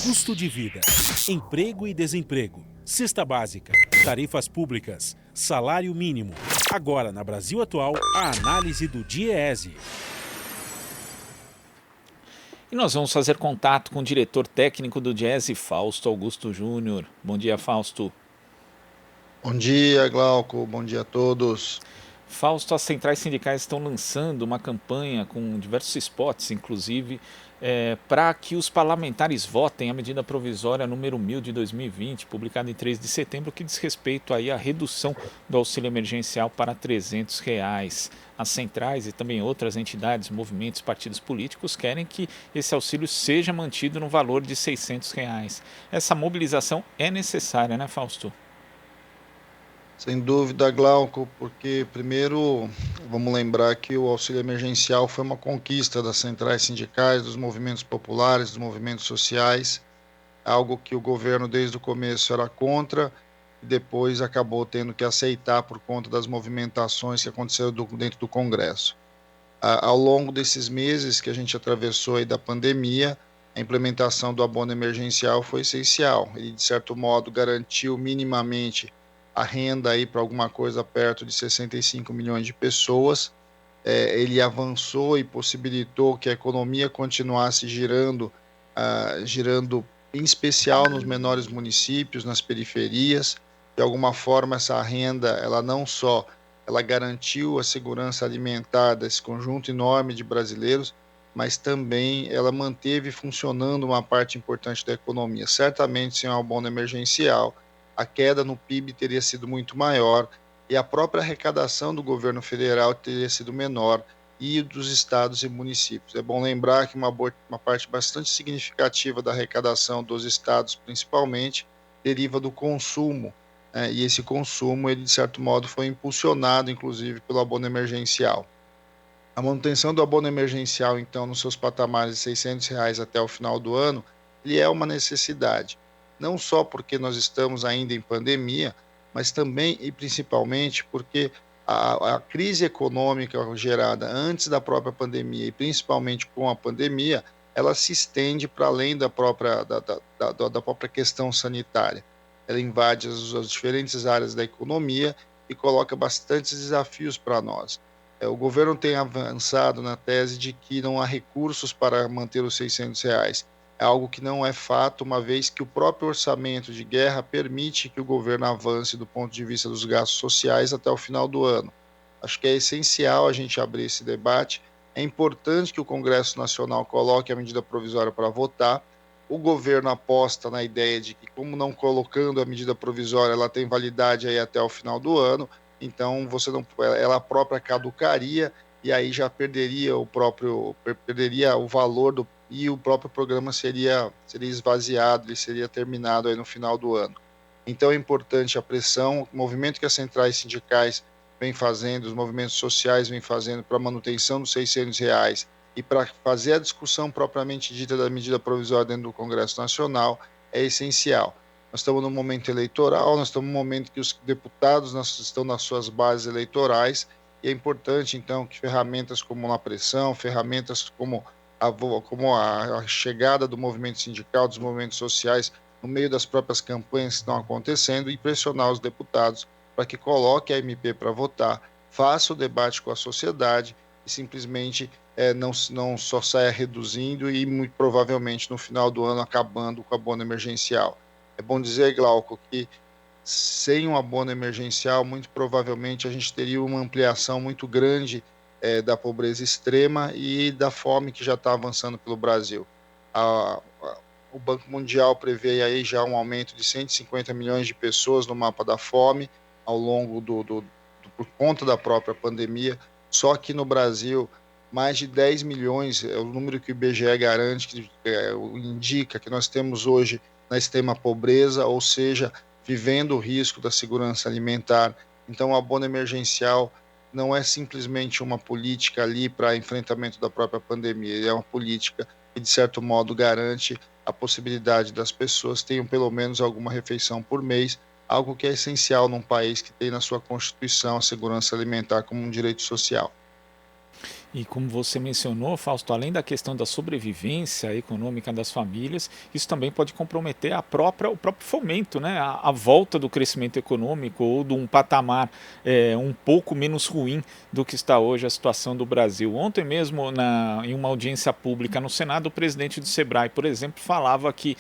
Custo de vida, emprego e desemprego, cesta básica, tarifas públicas, salário mínimo. Agora, na Brasil Atual, a análise do DIEESE. E nós vamos fazer contato com o diretor técnico do DIEESE, Fausto Augusto Júnior. Bom dia, Fausto. Bom dia, Glauco. Bom dia a todos. Fausto, as centrais sindicais estão lançando uma campanha com diversos spots, inclusive, para que os parlamentares votem a medida provisória número 1000 de 2020, publicada em 3 de setembro, que diz respeito aí à redução do auxílio emergencial para R$ 300. As centrais e também outras entidades, movimentos, partidos políticos querem que esse auxílio seja mantido no valor de R$ 600. Essa mobilização é necessária, né, Fausto? Sem dúvida, Glauco, porque primeiro vamos lembrar que o auxílio emergencial foi uma conquista das centrais sindicais, dos movimentos populares, dos movimentos sociais, algo que o governo desde o começo era contra e depois acabou tendo que aceitar por conta das movimentações que aconteceram dentro do Congresso. Ao longo desses meses que a gente atravessou aí da pandemia, a implementação do abono emergencial foi essencial. Ele, de certo modo, garantiu minimamente a renda aí para alguma coisa perto de 65 milhões de pessoas. Ele avançou e possibilitou que a economia continuasse girando em especial nos menores municípios, nas periferias. De alguma forma, essa renda, ela não só ela garantiu a segurança alimentar desse conjunto enorme de brasileiros, mas também ela manteve funcionando uma parte importante da economia. Certamente, sem um abono emergencial, a queda no PIB teria sido muito maior e a própria arrecadação do governo federal teria sido menor e dos estados e municípios. É bom lembrar que uma parte bastante significativa da arrecadação dos estados, principalmente, deriva do consumo, né? E esse consumo, ele de certo modo foi impulsionado, inclusive, pelo abono emergencial. A manutenção do abono emergencial, então, nos seus patamares de R$ 600 até o final do ano, ele é uma necessidade. Não só porque nós estamos ainda em pandemia, mas também e principalmente porque a crise econômica gerada antes da própria pandemia e principalmente com a pandemia, ela se estende para além da própria questão sanitária. Ela invade as diferentes áreas da economia e coloca bastantes desafios para nós. O governo tem avançado na tese de que não há recursos para manter os R$ 600. É algo que não é fato, uma vez que o próprio orçamento de guerra permite que o governo avance do ponto de vista dos gastos sociais até o final do ano. Acho que é essencial a gente abrir esse debate. É importante que o Congresso Nacional coloque a medida provisória para votar. O governo aposta na ideia de que, como não colocando a medida provisória, ela tem validade aí até o final do ano, então ela própria caducaria e aí já perderia o valor e o próprio programa seria esvaziado, ele seria terminado aí no final do ano. Então é importante a pressão, o movimento que as centrais sindicais vêm fazendo, os movimentos sociais vêm fazendo para a manutenção dos R$ 600 e para fazer a discussão propriamente dita da medida provisória dentro do Congresso Nacional é essencial. Nós estamos num momento eleitoral, nós estamos num momento que os deputados estão nas suas bases eleitorais e é importante, então, que ferramentas como a pressão, ferramentas como a chegada do movimento sindical, dos movimentos sociais, no meio das próprias campanhas que estão acontecendo e pressionar os deputados para que coloque a MP para votar, faça o debate com a sociedade e simplesmente não só saia reduzindo e muito provavelmente no final do ano acabando com o abono emergencial. É bom dizer, Glauco, que sem um abono emergencial, muito provavelmente a gente teria uma ampliação muito grande da pobreza extrema e da fome que já está avançando pelo Brasil. O Banco Mundial prevê aí já um aumento de 150 milhões de pessoas no mapa da fome ao longo por conta da própria pandemia. Só que no Brasil, mais de 10 milhões é o número que o IBGE garante, que indica que nós temos hoje na extrema pobreza, ou seja, vivendo o risco da segurança alimentar. Então, o abono emergencial não é simplesmente uma política ali para enfrentamento da própria pandemia, é uma política que, de certo modo, garante a possibilidade das pessoas tenham pelo menos alguma refeição por mês, algo que é essencial num país que tem na sua Constituição a segurança alimentar como um direito social. E como você mencionou, Fausto, além da questão da sobrevivência econômica das famílias, isso também pode comprometer o próprio fomento, né? A volta do crescimento econômico ou de um patamar um pouco menos ruim do que está hoje a situação do Brasil. Ontem mesmo, em uma audiência pública no Senado, o presidente do Sebrae, por exemplo, falava que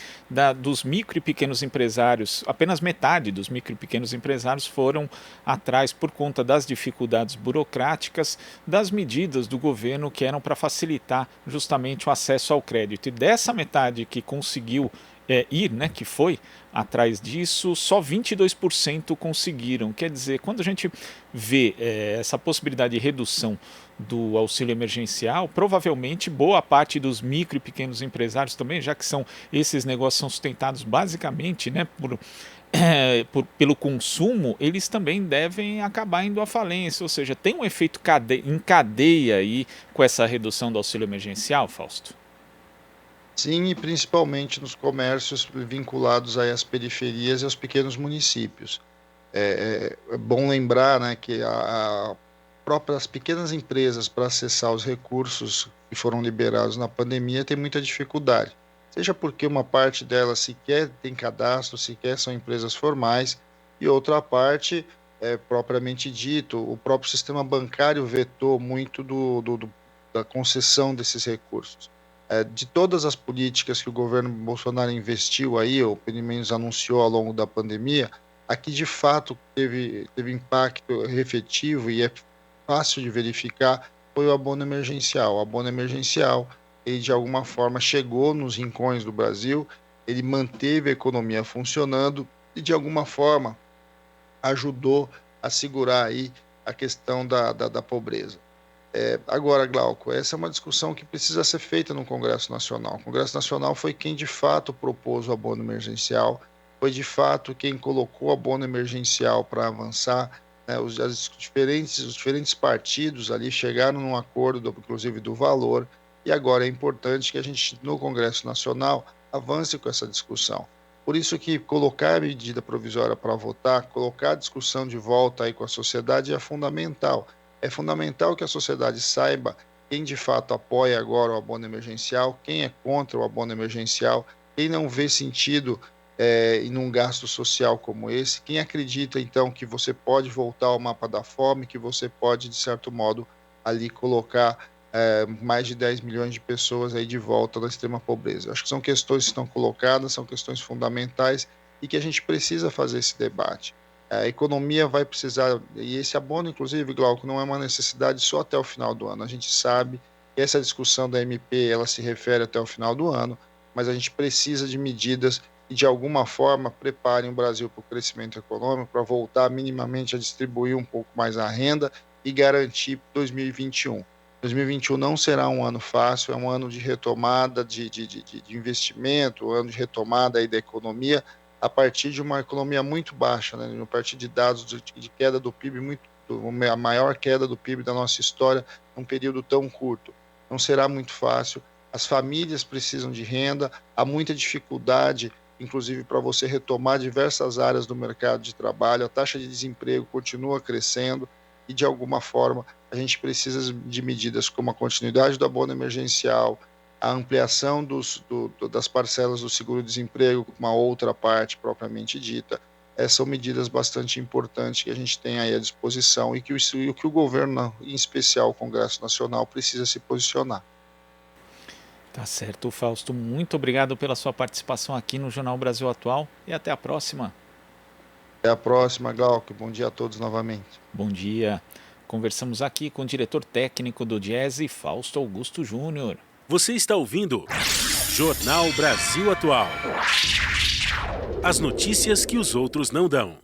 dos micro e pequenos empresários, apenas metade dos micro e pequenos empresários foram atrás por conta das dificuldades burocráticas, das medidas do governo que eram para facilitar justamente o acesso ao crédito. E dessa metade que conseguiu ir, né, que foi atrás disso, só 22% conseguiram. Quer dizer, quando a gente vê essa possibilidade de redução do auxílio emergencial, provavelmente boa parte dos micro e pequenos empresários também, já que esses negócios são sustentados basicamente, né, pelo consumo, eles também devem acabar indo à falência, ou seja, tem um efeito em cadeia aí com essa redução do auxílio emergencial, Fausto? Sim, e principalmente nos comércios vinculados aí às periferias e aos pequenos municípios. É bom lembrar, né, que as pequenas empresas, para acessar os recursos que foram liberados na pandemia, têm muita dificuldade. Seja porque uma parte delas sequer tem cadastro, sequer são empresas formais, e outra parte, propriamente dito, o próprio sistema bancário vetou muito da concessão desses recursos. De todas as políticas que o governo Bolsonaro investiu aí, ou pelo menos anunciou ao longo da pandemia, a que de fato teve impacto efetivo e é fácil de verificar foi o abono emergencial. O abono emergencial, ele de alguma forma chegou nos rincões do Brasil, ele manteve a economia funcionando e de alguma forma ajudou a segurar aí a questão da pobreza. Agora, Glauco, essa é uma discussão que precisa ser feita no Congresso Nacional. O Congresso Nacional foi quem de fato propôs o abono emergencial, foi de fato quem colocou o abono emergencial para avançar, né? Os diferentes partidos ali chegaram num acordo, inclusive do valor, e agora é importante que a gente, no Congresso Nacional, avance com essa discussão. Por isso que colocar a medida provisória para votar, colocar a discussão de volta aí com a sociedade é fundamental. É fundamental que a sociedade saiba quem de fato apoia agora o abono emergencial, quem é contra o abono emergencial, quem não vê sentido em um gasto social como esse, quem acredita então que você pode voltar ao mapa da fome, que você pode, de certo modo, ali colocar mais de 10 milhões de pessoas aí de volta da extrema pobreza. Acho que são questões que estão colocadas, são questões fundamentais e que a gente precisa fazer esse debate. A economia vai precisar, e esse abono, inclusive, Glauco, não é uma necessidade só até o final do ano. A gente sabe que essa discussão da MP, ela se refere até o final do ano, mas a gente precisa de medidas que, de alguma forma, preparem o Brasil para o crescimento econômico, para voltar minimamente a distribuir um pouco mais a renda e garantir 2021. 2021 não será um ano fácil, é um ano de retomada de investimento, um ano de retomada aí da economia, a partir de uma economia muito baixa, né? A partir de dados de queda do PIB, a maior queda do PIB da nossa história num período tão curto. Não será muito fácil, as famílias precisam de renda, há muita dificuldade, inclusive para você retomar diversas áreas do mercado de trabalho, a taxa de desemprego continua crescendo e, de alguma forma, a gente precisa de medidas como a continuidade do abono emergencial, a ampliação das parcelas do seguro-desemprego com uma outra parte propriamente dita. São medidas bastante importantes que a gente tem aí à disposição e que o governo, em especial o Congresso Nacional, precisa se posicionar. Tá certo, Fausto. Muito obrigado pela sua participação aqui no Jornal Brasil Atual e até a próxima. Até a próxima, Glauco. Bom dia a todos novamente. Bom dia. Conversamos aqui com o diretor técnico do Diese, Fausto Augusto Júnior. Você está ouvindo Jornal Brasil Atual. As notícias que os outros não dão.